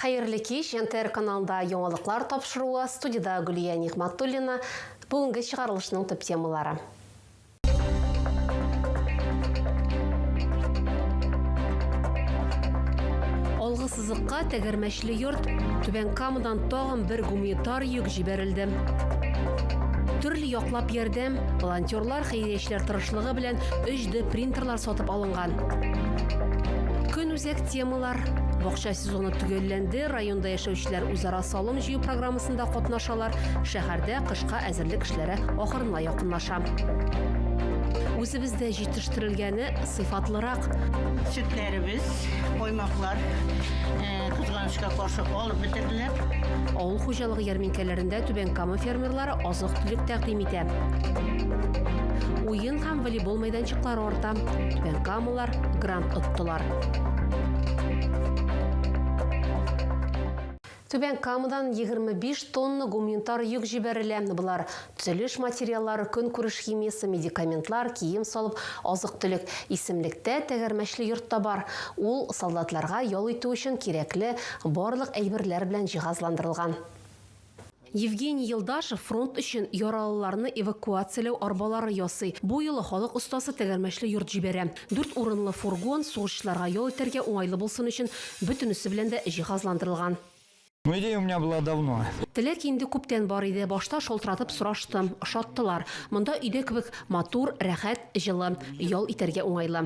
Хайырлы кеш, НТР каналында яңалыклар тапшыруы, студияда Гүлия Нигматуллина, бүгінгі шығарылышының төп темалары. Олғы сызыққа тәгәрмәшлі йорт, Түбән Камадан тағын бір гуманитар йөк жіберілді. Түрлі яклап ярдәм, волонтерлар хәйриячеләр тырышлыгы белән 3D принтерлар сатып алынган. Көн үзәк темалар. Бакча сезоны төгәлләнде, районда яшәүчеләр үзара салым җыю программасында катнашалар, шәһәрдә кышка әзерлек эшләре ахырына якынлаша. Үзебездә җитештерелгәне сыйфатлырак. Sütlerimiz, коймаклар, кызганычка каршы алып бетерделәр. Авыл хуҗалыгы ярминкәләрендә Түбән Кама фермерлары азык-төлек тәкъдим итә. Уен һәм волейбол мәйданчыклары арта. Түбән Камалар грант оттылар. Түбән Камадан 25 тонна гуманитар йөк җибәрелә. Булар төзелеш материаллары, көнкүреш химиясе, медикаментлар, кием салып, азык-төлек. Исемлектә тәгәрмәчле йортта бар. Ул солдатларга ял итү өчен кирәкле барлык әйберләр белән җиһазландырылган. Евгений Елдашев фронт өчен яралыларны эвакуацияләү арбалары ясый. Бу юлы халык остасы тәгәрмәчле йорт җибәрә. 4 урынлы фургон сугышчыларга ял итәргә уңайлы булсын өчен бөтенесе белән дә җиһазландырылган. Идея у меня была давно. Теләк инде күптән бар иде. Башта шалтыратып сораштым, ошаттылар. Монда өйдә кебек матур, рәхәт, җылы, ял итәргә уңайлы.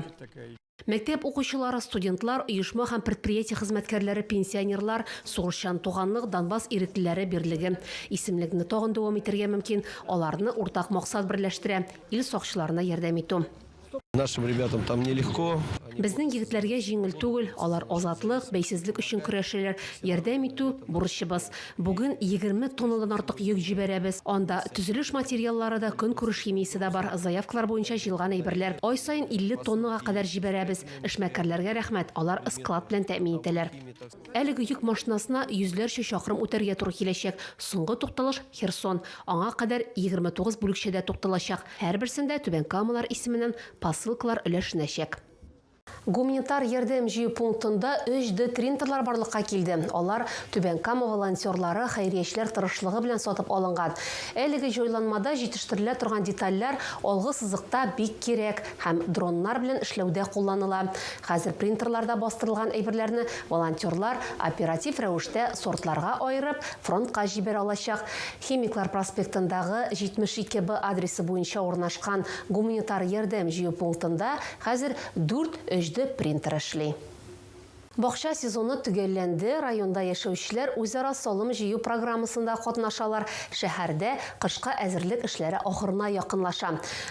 Мәктәп укучылары, студентлар, оешма һәм предприятие хезмәткәрләре, пенсионерлар, сугышчан туганлык, Донбасс иреклеләре берлеге. Исемлекне тагын дәвам итәргә мөмкин. Аларны уртак максат берләштерә. Ил сакчыларына ярдәм итү. Нашим ребятам там нелегко. Безнең егетләргә җиңел түгел, алар азатлык, бәйсезлек өчен көрәшәләр. Ярдәм итү бурычыбыз. Бүген 20 тоннадан артык йөк җибәрәбез. Анда төзелеш материаллары да, көнкүреш химиясе дә бар. Заявкалар буенча җыелган әйберләр. Ай сайын 50 тоннага кадәр җибәрәбез. Эшмәкәрләргә рәхмәт, алар склад белән тәэмин итәләр. Әлеге йөк машинасына йөзләрчә чакрым үтәргә туры киләчәк. Соңгы тукталыш Херсон. Аңа кадәр 29 бүлекчәдә тукталачак. Һәрберсендә Түбән Камалар исеменнән посылкалар өләшенәчәк. Гуманитар ярдәм җыю пунктында 3D принтерлар барлыкка килде. Алар Түбән Кама волонтерлары хәйриячеләр тырышлыгы белән сатып алынган. Әлеге җайланмада җитештерелә торган детальләр алгы сызыкта бик кирәк һәм дроннар белән эшләүдә кулланыла. Хәзер принтерларда бастырылган әйберләрне волонтерлар оператив рәвештә сортларга аерып фронтка җибәрә алачак. Химиклар проспектындагы 72Б адресы буенча урнашкан гуманитар ярдәм җыю пунктында хәзер 4 принтер эшли. Бакча сезоны төгәлләнде, районда яшәүчеләр үзара салым җыю программасында катнашалар. Шәһәрдә кышка әзерлек эшләре ахырына якынлаша.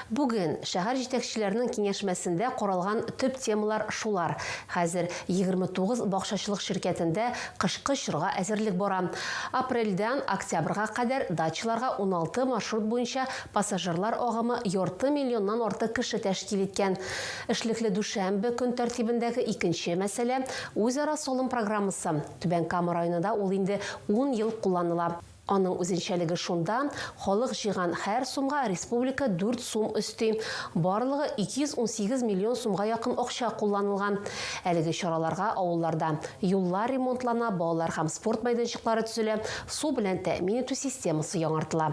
Бүген шәһәр җитәкчеләренең киңәшмәсендә каралган төп темалар шулар. Хәзер 29 бакчачылык ширкәтендә кышкы чорга әзерлек бара. Апрельдән октябрьгә кадәр дачаларга 16 маршрут буенча пассажирлар агымы 2 миллионнан артык кеше тәшкил иткән. Эшлекле дүшәмбе көн тәртибендәге икенче мәсьәлә үзара салым программасы. Түбән Кама районында ул инде 10 ел кулланыла. Аның үзенчәлеге шунда, халык җыйган һәр сумга республика 4 сум өсти. Барлыгы 218 миллион сумга якын акча кулланылган. Әлеге чараларга авылларда юллар ремонтлана, балалар һәм спорт мәйданчыклары төзелә, су белән тәэмин итү системасы яңартыла.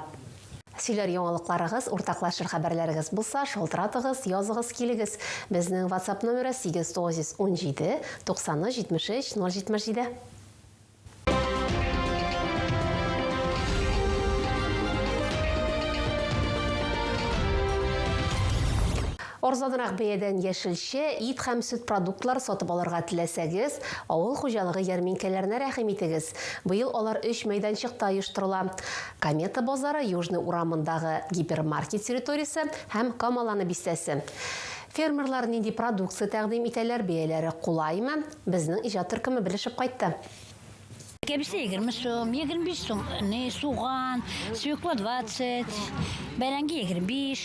Сөйләр яңалыкларыгыз, уртаклашыр хәбәрләрегез булса, шалтыратыгыз, языгыз килегез. Безнең WhatsApp номеры 817 90 73 077. Арзанрак бәядән яшелчә, ит һәм сөт продуктлар сатып алырга теләсәгез, авыл хуҗалыгы ярминкәләренә рәхим итегез. Быел алар 3 мәйданчыкта оештырыла. Комета базары Южный урамындагы гипермаркет территориясе һәм Камаланы бистәсе. Фермерлар нинди продукция тәкъдим итәләр, бәяләре кулаймы? Безнең иҗат төркеме белешеп кайтты. Кәбесе 20 сум, 25 сум, суган, свекла 20, бәрәңге 25.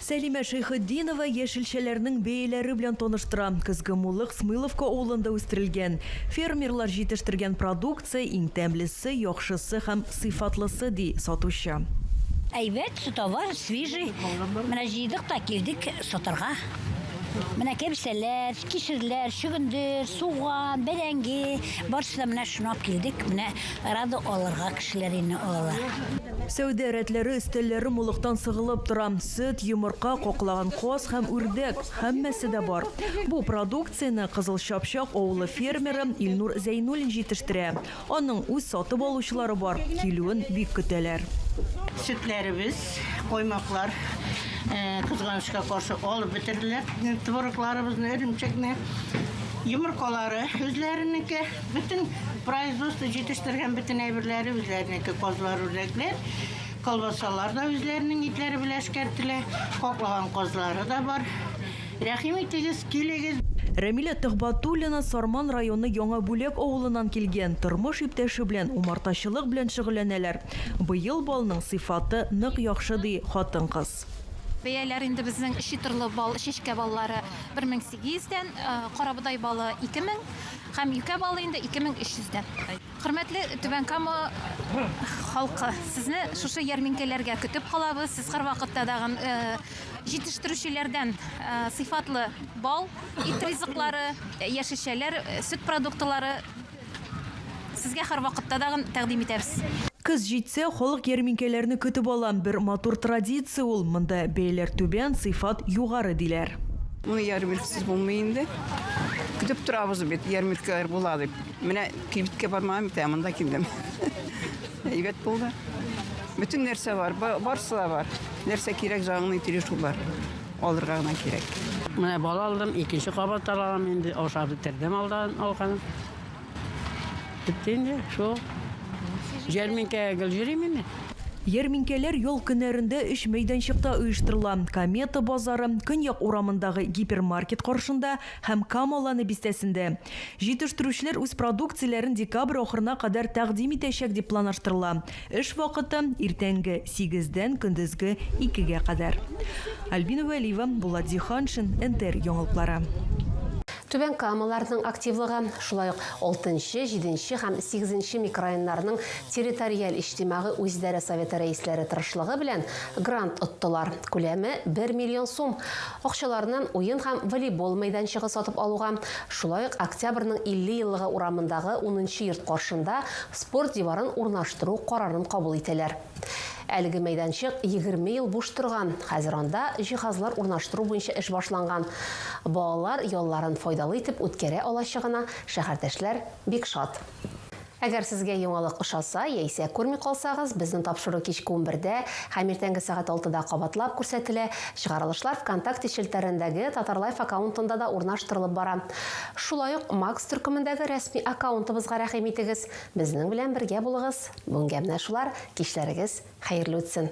Сәлимә Шәйхетдинова яшелчәләрнең бәяләре белән таныштыра. Көзге муллык Смыловка авылында үстерелгән. Фермерлар җитештергән продукция иң тәмлесе, яхшысы һәм сыйфатлысы ди сатучы. Әйбәт, товар свежий. Менә җыйдык та килдек сатарга. Менә кәбсәләр, кишерләр, шөгендер, суган, бәрәңге, барысы да менә шуны алып килдек. Менә рады алырга кешеләр инде алалар. Сәүдә рәтләре өстәлләре мулыктан сыгылып тора. Сөт, йомырка, коклаган коз һәм үрдәк һәммәсе дә бар. Бу продукцияне Кызыл Чапчак авылы фермеры Илнур Зәйнуллин җитештерә. Аның үз сатып алучылары бар. Килүен бик көтәләр. Sütlerimiz, koymaklar, kızganışka karşı alıp bitirdiler. Tvoruklarımızın örümcekne, yumurkaları, özleriniki, bütün производство yetiştirgen bütün evirleri özleriniki kozlar, ürekler. Kolbasalar da özlerinin itleri bileşkertiler. Koklagan kozları da var. Рәхим итегез, килегез. Рәмилә Төхбатуллина Сарман районы Яңа Бүләк авылынан килгән, тормыш иптәше белән умартачылык белән шөгыльләнәләр. Быел балның сыйфаты нык яхшы ди хатын-кыз. Бәяләр инде безнең шитрлы бал, шешкә баллары 1800-дән, карабыдай балы 2000 һәм юкә балы инде 2300-дән. Хөрмәтле Түбән Кама халкы, сезне шушы ярминкәләргә көтеп калабыз. Сез һәрвакытта дагы җитештерүчеләрдән сыйфатлы бал, ит ризыклары, яшелчәләр, сөт продуктлары сезгә һәрвакытта дагы тәкъдим итәбез. Кыз җитсә, халык ярминкәләрне көтеп алам. Бер матур традиция ул. Монда бәяләр түбән, сыйфат югары диләр. Bunu yarmilksiz bulmayındı. Kütüp durabız bit, yarmilkeler buladı. Mene kibitke parmağım tamında kildim. Evet buldu. Bütün nerse var, barsı da var. Nerse kirek canını itiriş var. Alırgağına kirek. Mene bal aldım, ikinci kabat alalım indi. Aşağı bitirdim alganım. Bitti indi, şu. Jerminke gülcüreyim indi. Ярминкәләр ял көннәрендә 3 мәйданчыкта оештырыла. Комета базары, Көньяк урамындагы гипермаркет каршында һәм Камаланы бистәсендә. Җитештерүчеләр үз продукцияләрен декабрь ахырына кадәр тәкъдим итәчәк дип планлаштырыла. Эш вакыты иртәнге 8-дән көндезге 2-гә кадәр. Альбина Вәлиева, Булат Зиханшин, НТР яңалыклары. Түбән Камаларның активлыгы, шулай ук 6-нчы, 7-нче һәм 8-нче микрорайоннарның территориаль иҗтимагый үзидарә советы рәисләре тырышлыгы белән грант оттылар. Күләме 1 миллион сум. Акчаларыннан уен һәм волейбол мәйданчыгы сатып алуга, шулай ук октябрьнең 50 еллыгы урамындагы 10-нчы йорт каршында спорт диварын урнаштыру карарын кабул итәләр. Әлеге мәйданчык 20 ел буш торган. Хәзер анда җиһазлар урнаштыру буенча эш башланган. Балалар ялларын файдалы итеп үткәрә алачагына шәһәрдәшләр бик шат. Әгәр сезгә яңалык ошаса, яисә күрми калсагыз, безнең тапшыру кичке 11-дә һәм иртәнге сәгать 6-да кабатлап күрсәтелә. Чыгарылышлар ВКонтакте челтәрендәге Татарлайф аккаунтында да урнаштырылып бара. Шулай ук Макс төркемендәге рәсми аккаунтыбызга рәхим итегез. Безнең белән бергә булыгыз. Бүгенгә менә шулар. Кичләрегез хәерле үтсен.